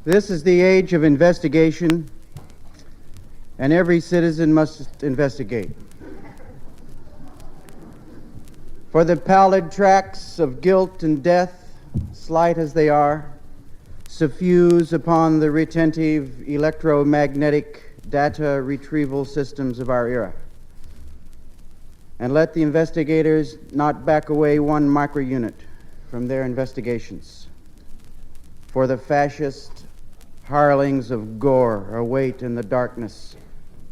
This is the age of investigation, and every citizen must investigate. For the pallid tracks of guilt and death, slight as they are, suffuse upon the retentive electromagnetic data retrieval systems of our era. And let the investigators not back away one microunit from their investigations. For the fascist hirelings of gore await in the darkness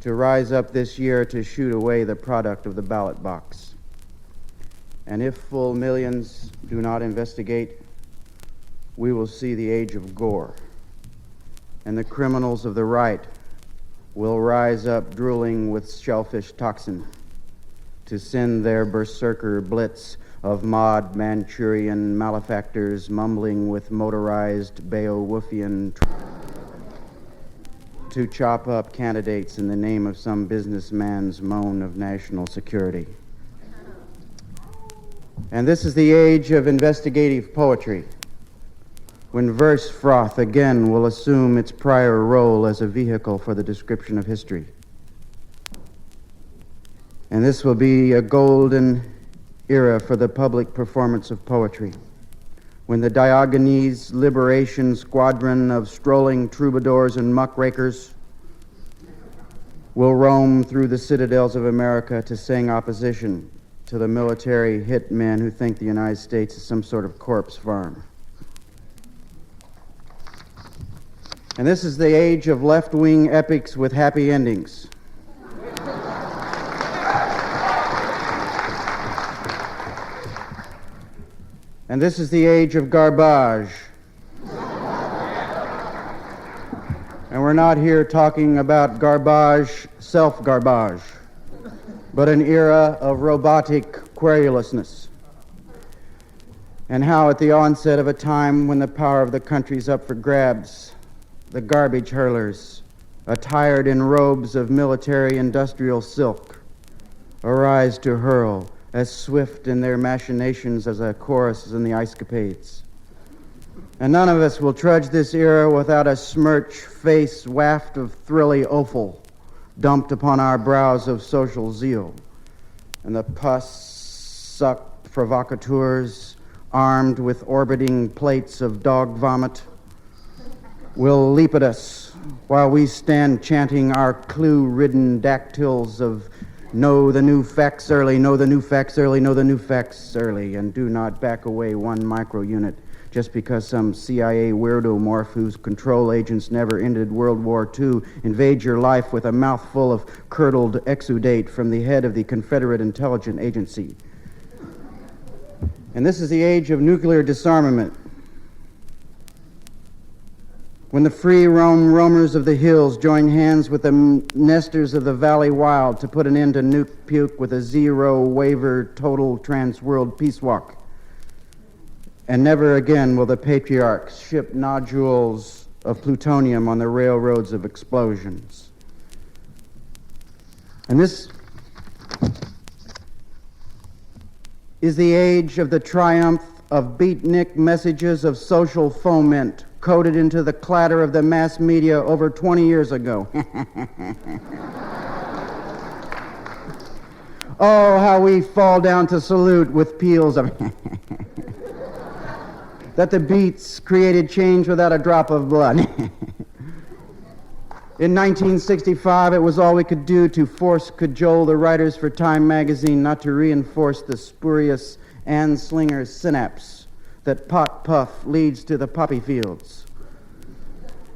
to rise up this year to shoot away the product of the ballot box. And if full millions do not investigate, we will see the age of gore. And the criminals of the right will rise up drooling with shellfish toxin to send their berserker blitz of mod Manchurian malefactors mumbling with motorized Beowulfian to chop up candidates in the name of some businessman's moan of national security. And this is the age of investigative poetry, when verse froth again will assume its prior role as a vehicle for the description of history. And this will be a golden era for the public performance of poetry, when the Diogenes Liberation Squadron of strolling troubadours and muckrakers will roam through the citadels of America to sing opposition to the military hitmen who think the United States is some sort of corpse farm. And this is the age of left-wing epics with happy endings. And this is the age of garbage. And we're not here talking about garbage, self-garbage, but an era of robotic querulousness. And how at the onset of a time when the power of the country's up for grabs, the garbage hurlers, attired in robes of military industrial silk, arise to hurl, as swift in their machinations as a chorus in the Ice Capades. And none of us will trudge this era without a smirch face waft of thrilly offal dumped upon our brows of social zeal. And the pus-sucked provocateurs, armed with orbiting plates of dog vomit, will leap at us while we stand chanting our clue-ridden dactyls of know the new facts early, know the new facts early, know the new facts early, and do not back away one microunit just because some CIA weirdo morph whose control agents never ended World War II invade your life with a mouthful of curdled exudate from the head of the Confederate Intelligence Agency. And this is the age of nuclear disarmament, when the free roamers of the hills join hands with the nesters of the valley wild to put an end to nuke puke with a zero-waiver total trans-world peace walk. And never again will the patriarchs ship nodules of plutonium on the railroads of explosions. And this is the age of the triumph of beatnik messages of social foment coded into the clatter of the mass media over 20 years ago. Oh, how we fall down to salute with peals of that the beats created change without a drop of blood. In 1965, it was all we could do to cajole the writers for Time magazine not to reinforce the spurious Ann Slinger synapse that pot puff leads to the poppy fields.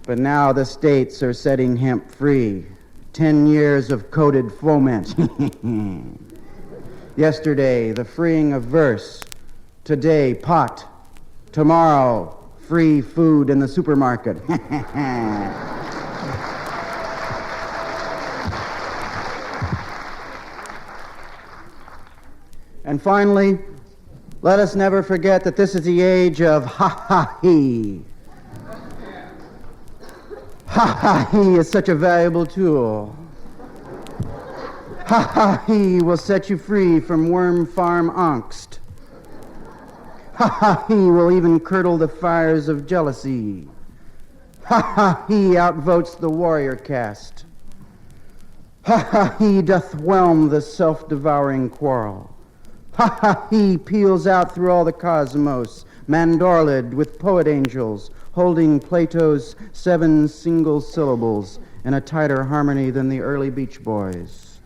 But now the states are setting hemp free. 10 years of coded foment. Yesterday, the freeing of verse. Today, pot. Tomorrow, free food in the supermarket. And finally, let us never forget that this is the age of ha-ha-he. Ha-ha-he is such a valuable tool. Ha-ha-he will set you free from worm farm angst. Ha-ha-he will even curdle the fires of jealousy. Ha ha, he outvotes the warrior caste. Ha ha, he doth whelm the self-devouring quarrel. Ha ha, he peals out through all the cosmos, mandorled with poet angels, holding Plato's 7 single syllables in a tighter harmony than the early Beach Boys.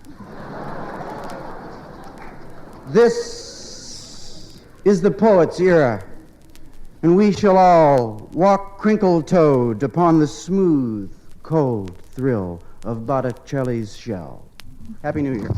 This is the poet's era, and we shall all walk crinkle-toed upon the smooth, cold thrill of Botticelli's shell. Happy New Year.